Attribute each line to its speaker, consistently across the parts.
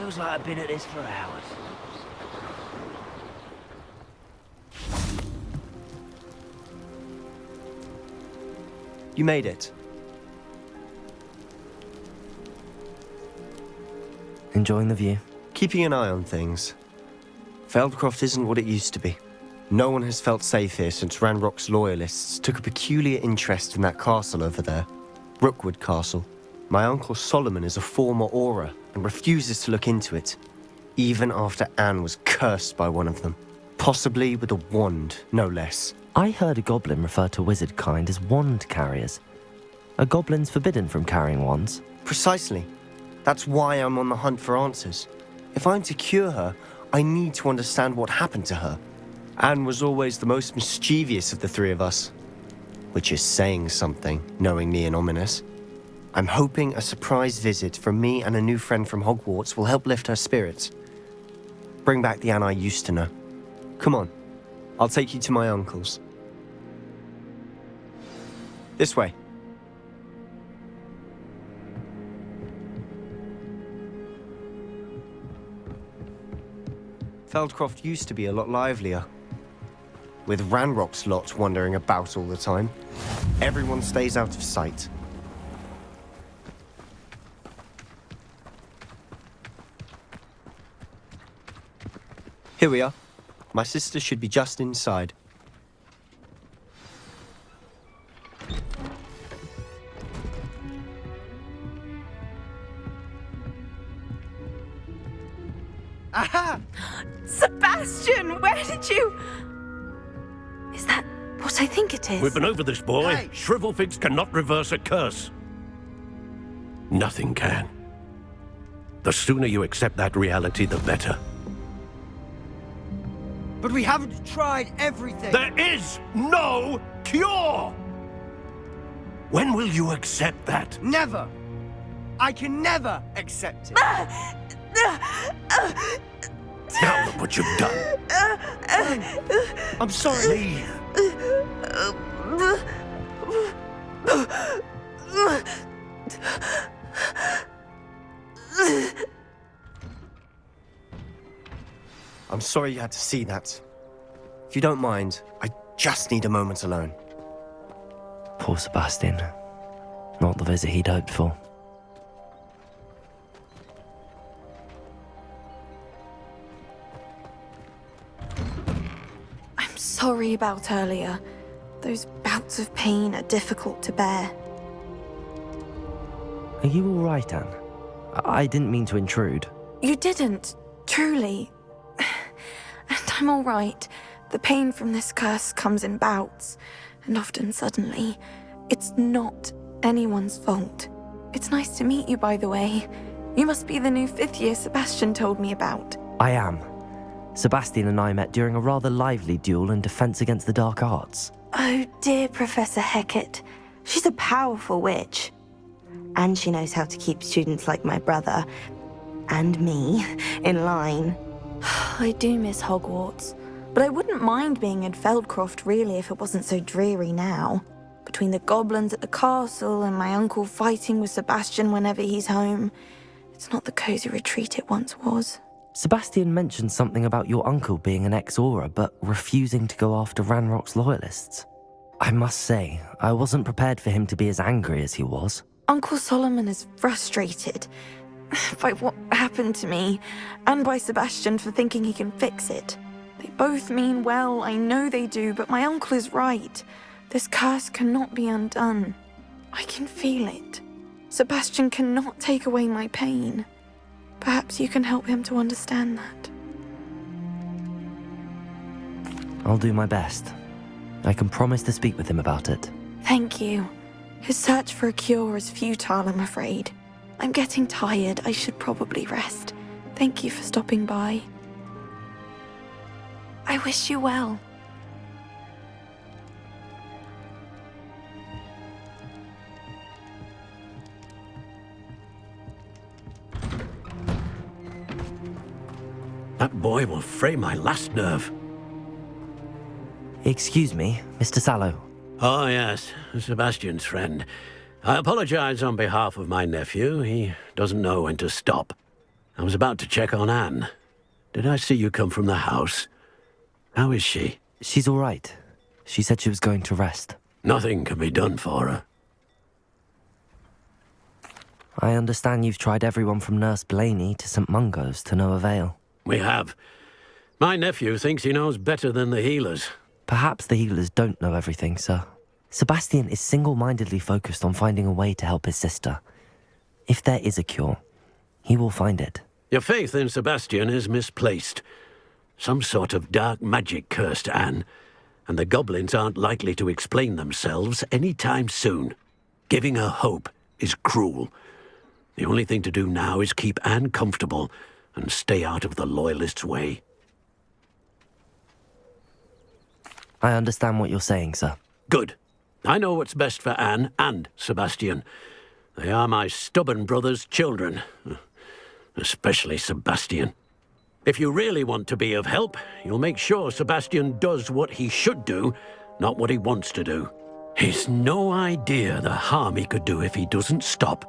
Speaker 1: Feels like I've been at this for hours.
Speaker 2: You made it.
Speaker 3: Enjoying the view?
Speaker 2: Keeping an eye on things. Feldcroft isn't what it used to be. No one has felt safe here since Ranrock's loyalists took a peculiar interest in that castle over there. Rookwood Castle. My uncle Solomon is a former Auror and refuses to look into it, even after Anne was cursed by one of them. Possibly with a wand, no less.
Speaker 3: I heard a goblin refer to wizard kind as wand carriers. Are goblins forbidden from carrying wands?
Speaker 2: Precisely. That's why I'm on the hunt for answers. If I'm to cure her, I need to understand what happened to her. Anne was always the most mischievous of the three of us. Which is saying something, knowing me and ominous. I'm hoping a surprise visit from me and a new friend from Hogwarts will help lift her spirits. Bring back the Anne I used to know. Come on, I'll take you to my uncle's. This way. Feldcroft used to be a lot livelier. With Ranrock's lot wandering about all the time. Everyone stays out of sight. Here we are. My sister should be just inside.
Speaker 4: Aha! Sebastian, where did you... Is that what I think it is?
Speaker 5: We've been over this, boy.
Speaker 1: Hey.
Speaker 5: Shrivelfigs cannot reverse a curse. Nothing can. The sooner you accept that reality, the better.
Speaker 1: But we haven't tried everything.
Speaker 5: There is no cure! When will you accept that?
Speaker 1: Never. I can never accept it.
Speaker 5: Now look what you've done.
Speaker 2: I'm sorry.
Speaker 5: Leave.
Speaker 2: I'm sorry you had to see that. If you don't mind, I just need a moment alone.
Speaker 3: Poor Sebastian. Not the visit he'd hoped for.
Speaker 4: I'm sorry about earlier. Those bouts of pain are difficult to bear.
Speaker 3: Are you all right, Anne? I didn't mean to intrude.
Speaker 4: You didn't, truly. And I'm all right. The pain from this curse comes in bouts, and often suddenly. It's not anyone's fault. It's nice to meet you, by the way. You must be the new 5th year Sebastian told me about.
Speaker 3: I am. Sebastian and I met during a rather lively duel in defense against the dark arts.
Speaker 6: Oh dear, Professor Hecat. She's a powerful witch. And she knows how to keep students like my brother, and me, in line.
Speaker 4: I do miss Hogwarts, but I wouldn't mind being in Feldcroft really if it wasn't so dreary now. Between the goblins at the castle and my uncle fighting with Sebastian whenever he's home, it's not the cozy retreat it once was.
Speaker 3: Sebastian mentioned something about your uncle being an ex-Auror, but refusing to go after Ranrock's loyalists. I must say, I wasn't prepared for him to be as angry as he was.
Speaker 4: Uncle Solomon is frustrated by what happened to me, and by Sebastian for thinking he can fix it. They both mean well, I know they do, but my uncle is right. This curse cannot be undone. I can feel it. Sebastian cannot take away my pain. Perhaps you can help him to understand that.
Speaker 3: I'll do my best. I can promise to speak with him about it.
Speaker 4: Thank you. His search for a cure is futile, I'm afraid. I'm getting tired. I should probably rest. Thank you for stopping by. I wish you well.
Speaker 5: That boy will fray my last nerve.
Speaker 3: Excuse me, Mr. Sallow.
Speaker 5: Oh, yes, Sebastian's friend. I apologize on behalf of my nephew. He doesn't know when to stop. I was about to check on Anne. Did I see you come from the house? How is she?
Speaker 3: She's all right. She said she was going to rest.
Speaker 5: Nothing can be done for her.
Speaker 3: I understand you've tried everyone from Nurse Blaney to St. Mungo's to no avail.
Speaker 5: We have. My nephew thinks he knows better than the healers.
Speaker 3: Perhaps the healers don't know everything, sir. Sebastian is single-mindedly focused on finding a way to help his sister. If there is a cure, he will find it.
Speaker 5: Your faith in Sebastian is misplaced. Some sort of dark magic cursed Anne, and the goblins aren't likely to explain themselves any time soon. Giving her hope is cruel. The only thing to do now is keep Anne comfortable and stay out of the Loyalists' way.
Speaker 3: I understand what you're saying, sir.
Speaker 5: Good. I know what's best for Anne and Sebastian. They are my stubborn brother's children. Especially Sebastian. If you really want to be of help, you'll make sure Sebastian does what he should do, not what he wants to do. He's no idea the harm he could do if he doesn't stop.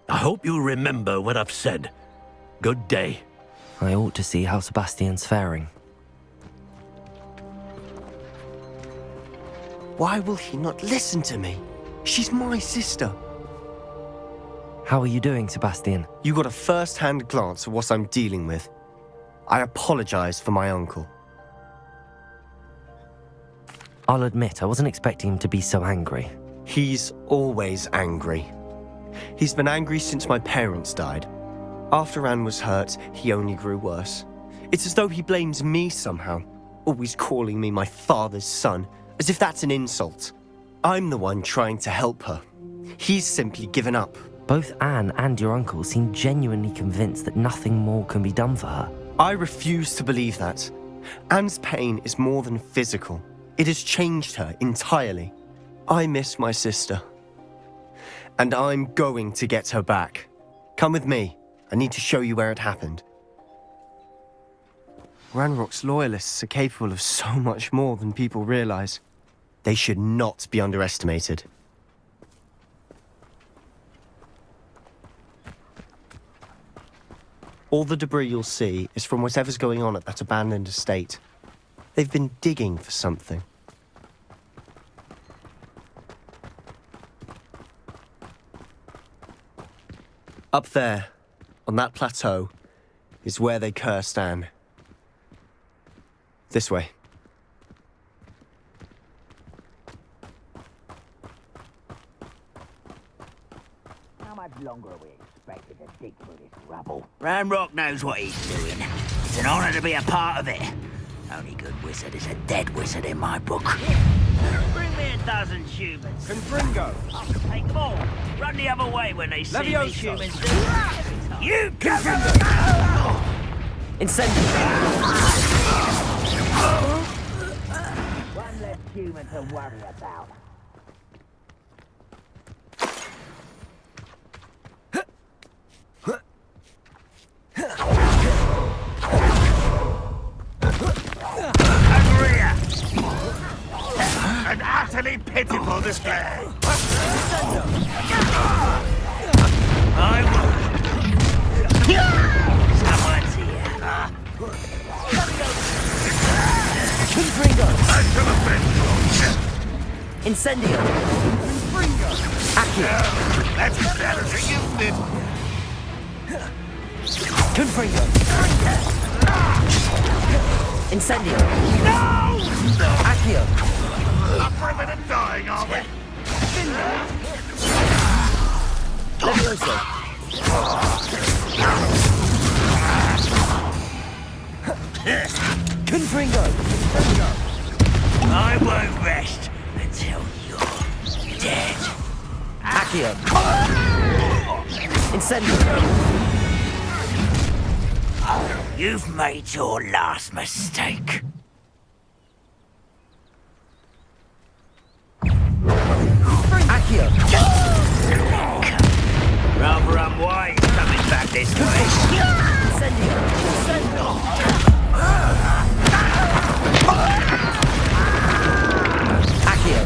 Speaker 5: I hope you remember what I've said. Good day.
Speaker 3: I ought to see how Sebastian's faring.
Speaker 2: Why will he not listen to me? She's my sister.
Speaker 3: How are you doing, Sebastian?
Speaker 2: You got a first-hand glance at what I'm dealing with. I apologize for my uncle.
Speaker 3: I'll admit, I wasn't expecting him to be so angry.
Speaker 2: He's always angry. He's been angry since my parents died. After Anne was hurt, he only grew worse. It's as though he blames me somehow, always calling me my father's son, as if that's an insult. I'm the one trying to help her. He's simply given up.
Speaker 3: Both Anne and your uncle seem genuinely convinced that nothing more can be done for her.
Speaker 2: I refuse to believe that. Anne's pain is more than physical. It has changed her entirely. I miss my sister. And I'm going to get her back. Come with me. I need to show you where it happened. Ranrock's loyalists are capable of so much more than people realize. They should not be underestimated. All the debris you'll see is from whatever's going on at that abandoned estate. They've been digging for something. Up there, on that plateau, is where they cursed Anne. This way.
Speaker 1: How much longer are we expected to dig through this rubble? Ranrock knows what he's doing. It's an honor to be a part of it. Only good wizard is a dead wizard in my book. Bring me a dozen humans.
Speaker 7: Confringo.
Speaker 1: I'll take them all. Run the other way when they see me
Speaker 7: Levioso.
Speaker 1: humans do. You cover
Speaker 3: Incendiary!
Speaker 1: one less human to worry about.
Speaker 7: An utterly pitiful display.
Speaker 1: I will. Someone's here.
Speaker 3: Confringo!
Speaker 7: I shall avenge you.
Speaker 3: Incendio! Accio!
Speaker 7: That's better, isn't it?
Speaker 3: Confringo! Incendio!
Speaker 1: No!
Speaker 3: Accio!
Speaker 7: Up for a minute dying, are we?
Speaker 3: Levioso! Confringo!
Speaker 1: I won't rest until you're dead.
Speaker 3: Accio! Incendio!
Speaker 1: You've made your last mistake.
Speaker 3: Accio!
Speaker 1: Rather unwise coming back this way.
Speaker 3: Incendio! Accio!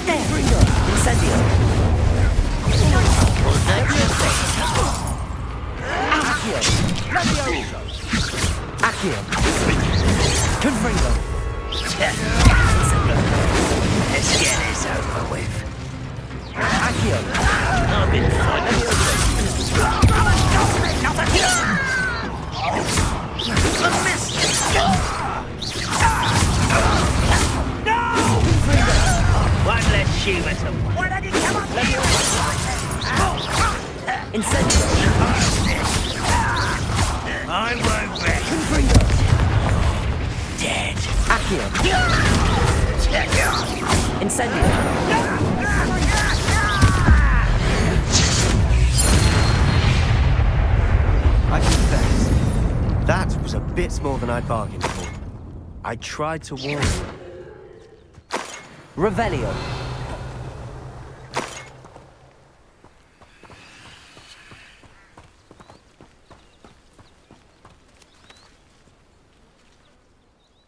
Speaker 3: Confringo! Incendio!
Speaker 1: bit fun. One less shiver to one. I won't bet. Dead.
Speaker 2: I confess, that was a bit more than I bargained for. I tried to warn you.
Speaker 3: Revelio.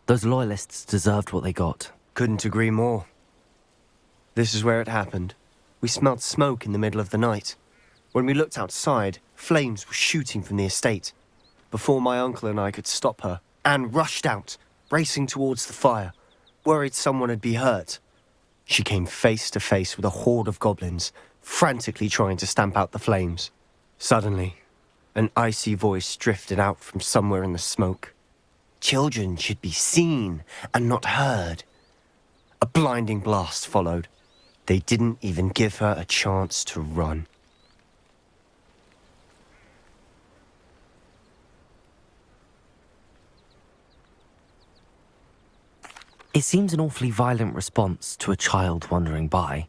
Speaker 3: Those loyalists deserved what they got.
Speaker 2: Couldn't agree more. This is where it happened. We smelled smoke in the middle of the night. When we looked outside, flames were shooting from the estate. Before my uncle and I could stop her, Anne rushed out, racing towards the fire, worried someone had been hurt. She came face to face with a horde of goblins, frantically trying to stamp out the flames. Suddenly, an icy voice drifted out from somewhere in the smoke. Children should be seen and not heard. A blinding blast followed. They didn't even give her a chance to run.
Speaker 3: It seems an awfully violent response to a child wandering by.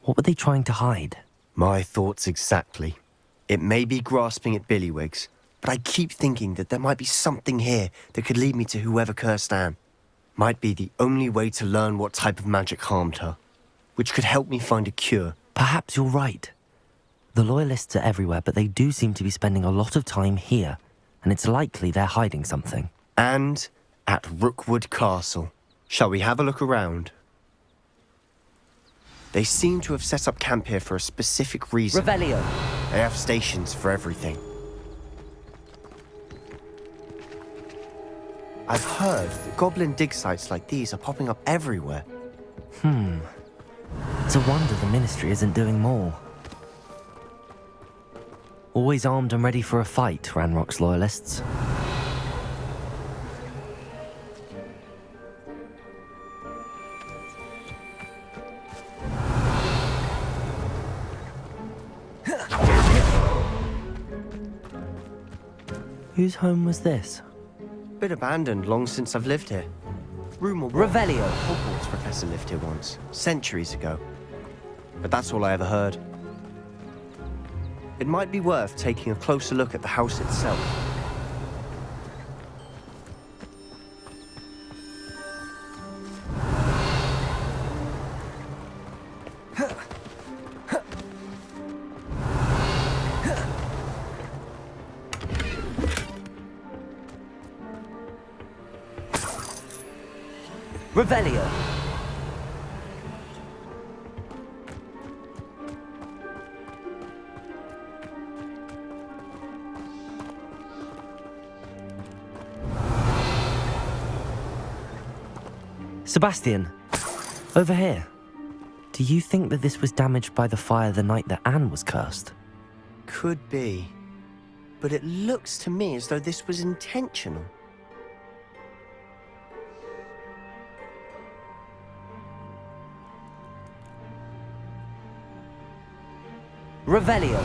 Speaker 3: What were they trying to hide?
Speaker 2: My thoughts exactly. It may be grasping at billywhigs, but I keep thinking that there might be something here that could lead me to whoever cursed Anne. Might be the only way to learn what type of magic harmed her, which could help me find a cure.
Speaker 3: Perhaps you're right. The loyalists are everywhere, but they do seem to be spending a lot of time here, and it's likely they're hiding something.
Speaker 2: And at Rookwood Castle. Shall we have a look around? They seem to have set up camp here for a specific reason.
Speaker 3: Revelio.
Speaker 2: They have stations for everything. I've heard that goblin dig sites like these are popping up everywhere.
Speaker 3: It's a wonder the Ministry isn't doing more. Always armed and ready for a fight, Ranrock's loyalists. Whose home was this?
Speaker 2: Bit abandoned long since I've lived here. Rumor was
Speaker 3: Revelio.
Speaker 2: Hogwarts professor lived here once, centuries ago. But that's all I ever heard. It might be worth taking a closer look at the house itself.
Speaker 3: Revelio. Sebastian, over here. Do you think that this was damaged by the fire the night that Anne was cursed?
Speaker 2: Could be. But it looks to me as though this was intentional.
Speaker 3: Revelio.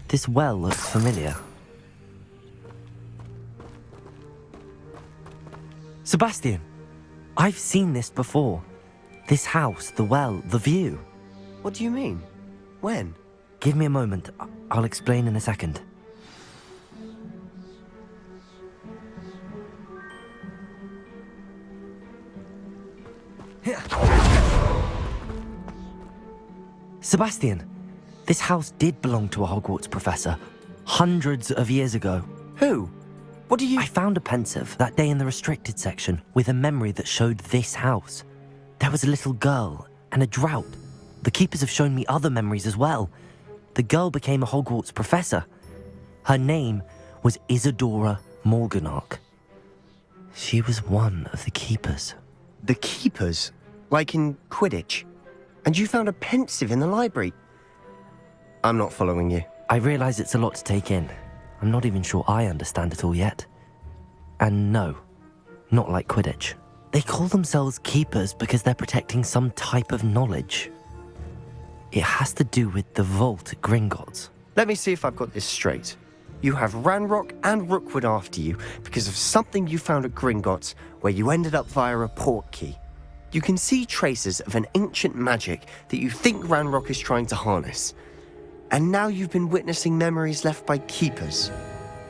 Speaker 3: This well looks familiar. Sebastian, I've seen this before. This house, the well, the view.
Speaker 2: What do you mean? When?
Speaker 3: Give me a moment. I'll explain in a second. Sebastian, this house did belong to a Hogwarts professor, hundreds of years ago.
Speaker 2: Who? What do you...
Speaker 3: I found a pensive that day in the restricted section with a memory that showed this house. There was a little girl and a drought. The keepers have shown me other memories as well. The girl became a Hogwarts professor. Her name was Isadora Morganach. She was one of the keepers.
Speaker 2: The keepers, like in Quidditch. And you found a pensive in the library. I'm not following you.
Speaker 3: I realize it's a lot to take in. I'm not even sure I understand it all yet. And no, not like Quidditch. They call themselves keepers because they're protecting some type of knowledge. It has to do with the vault at Gringotts.
Speaker 2: Let me see if I've got this straight. You have Ranrock and Rookwood after you because of something you found at Gringotts where you ended up via a Portkey. You can see traces of an ancient magic that you think Ranrock is trying to harness. And now you've been witnessing memories left by keepers.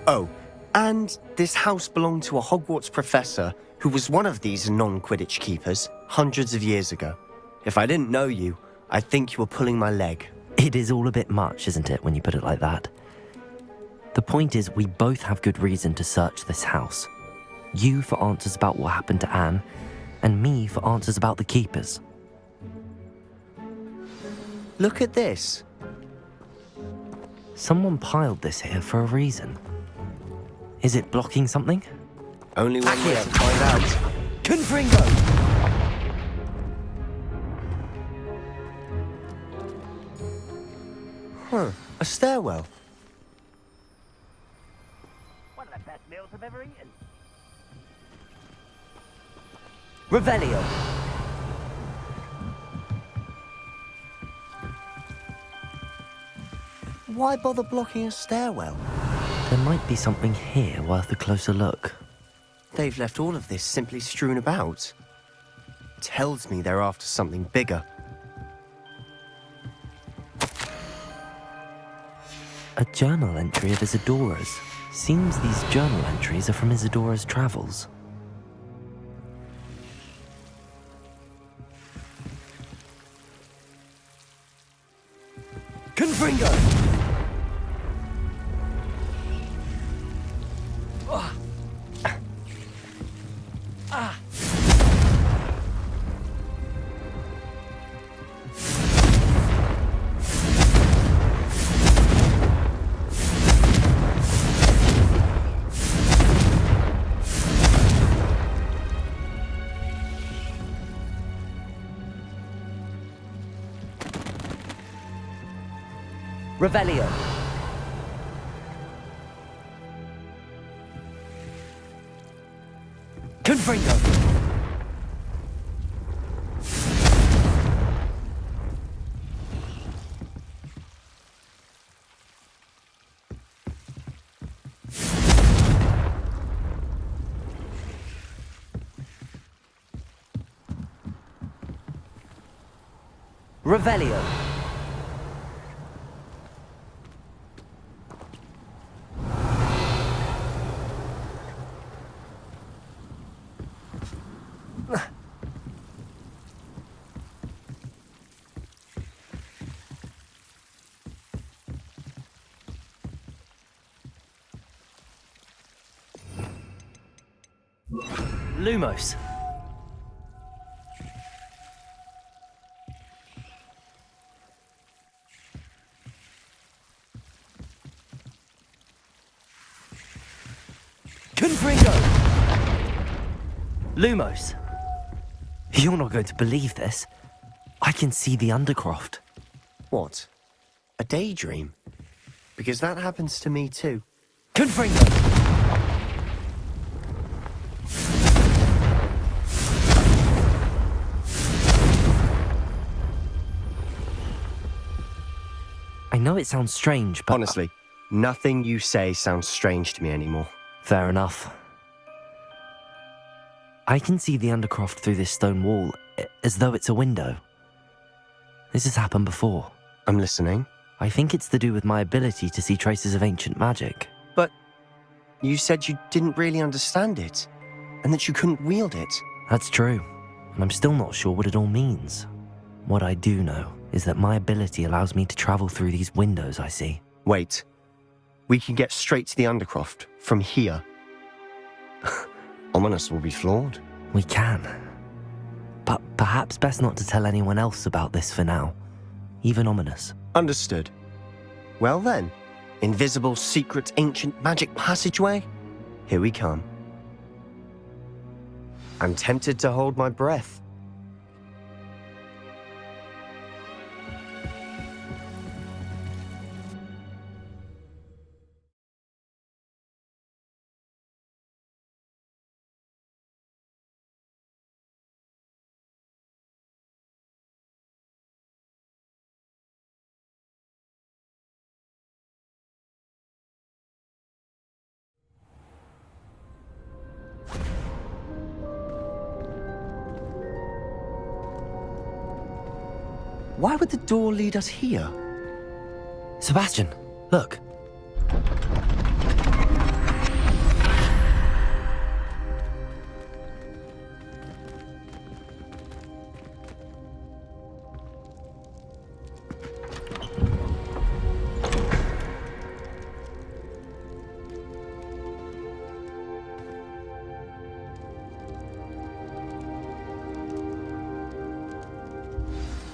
Speaker 2: Oh, and this house belonged to a Hogwarts professor who was one of these non-Quidditch keepers hundreds of years ago. If I didn't know you, I'd think you were pulling my leg.
Speaker 3: It is all a bit much, isn't it, when you put it like that? The point is, we both have good reason to search this house. You for answers about what happened to Anne, and me for answers about the keepers.
Speaker 2: Look at this.
Speaker 3: Someone piled this here for a reason. Is it blocking something?
Speaker 2: Only one way to find out.
Speaker 3: Confringo!
Speaker 2: Huh, a stairwell.
Speaker 1: One of the best meals I've ever eaten.
Speaker 3: Revelio!
Speaker 2: Why bother blocking a stairwell?
Speaker 3: There might be something here worth a closer look.
Speaker 2: They've left all of this simply strewn about. Tells me they're after something bigger.
Speaker 3: A journal entry of Isadora's. Seems these journal entries are from Isadora's travels.
Speaker 2: Confringo!
Speaker 3: Revelio! Confringo! Revelio! Lumos. Confringo! Lumos. You're not going to believe this. I can see the Undercroft.
Speaker 2: What? A daydream? Because that happens to me too.
Speaker 3: Confringo! I know it sounds strange, but...
Speaker 2: Honestly, nothing you say sounds strange to me anymore.
Speaker 3: Fair enough. I can see the Undercroft through this stone wall, as though it's a window. This has happened before.
Speaker 2: I'm listening.
Speaker 3: I think it's to do with my ability to see traces of ancient magic.
Speaker 2: But you said you didn't really understand it, and that you couldn't wield it.
Speaker 3: That's true, and I'm still not sure what it all means. What I do know is that my ability allows me to travel through these windows I see.
Speaker 2: Wait. We can get straight to the Undercroft from here. Ominous will be flawed.
Speaker 3: We can. But perhaps best not to tell anyone else about this for now. Even Ominous.
Speaker 2: Understood. Well then, invisible, secret, ancient magic passageway? Here we come. I'm tempted to hold my breath. Why would the door lead us here?
Speaker 3: Sebastian, look.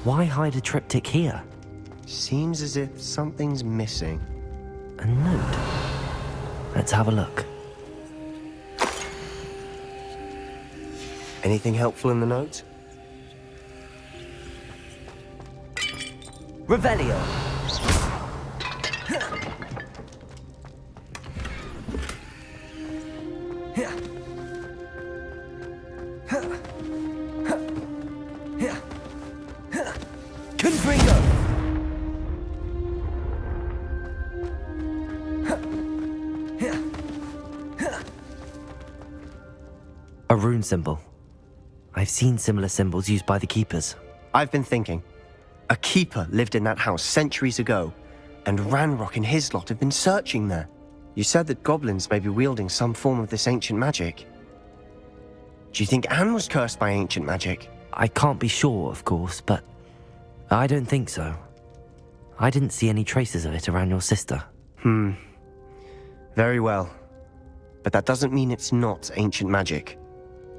Speaker 3: Why hide a triptych here?
Speaker 2: Seems as if something's missing.
Speaker 3: A note. Let's have a look.
Speaker 2: Anything helpful in the note?
Speaker 3: Revelio. Confringo. A rune symbol. I've seen similar symbols used by the keepers.
Speaker 2: I've been thinking. A keeper lived in that house centuries ago, and Ranrock and his lot have been searching there. You said that goblins may be wielding some form of this ancient magic. Do you think Anne was cursed by ancient magic?
Speaker 3: I can't be sure, of course, but I don't think so. I didn't see any traces of it around your sister.
Speaker 2: Very well. But that doesn't mean it's not ancient magic.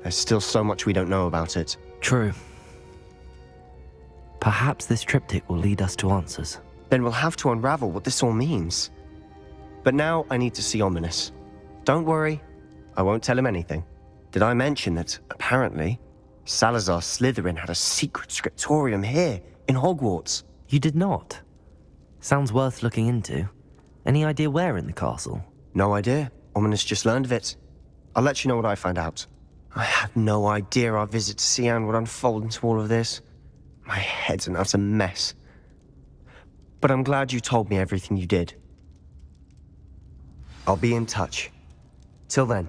Speaker 2: There's still so much we don't know about it.
Speaker 3: True. Perhaps this triptych will lead us to answers.
Speaker 2: Then we'll have to unravel what this all means. But now I need to see Ominous. Don't worry, I won't tell him anything. Did I mention that, apparently, Salazar Slytherin had a secret scriptorium here, in Hogwarts?
Speaker 3: You did not? Sounds worth looking into. Any idea where in the castle?
Speaker 2: No idea. Ominous just learned of it. I'll let you know what I find out. I had no idea our visit to Cian would unfold into all of this. My head's an utter mess. But I'm glad you told me everything you did. I'll be in touch. Till then.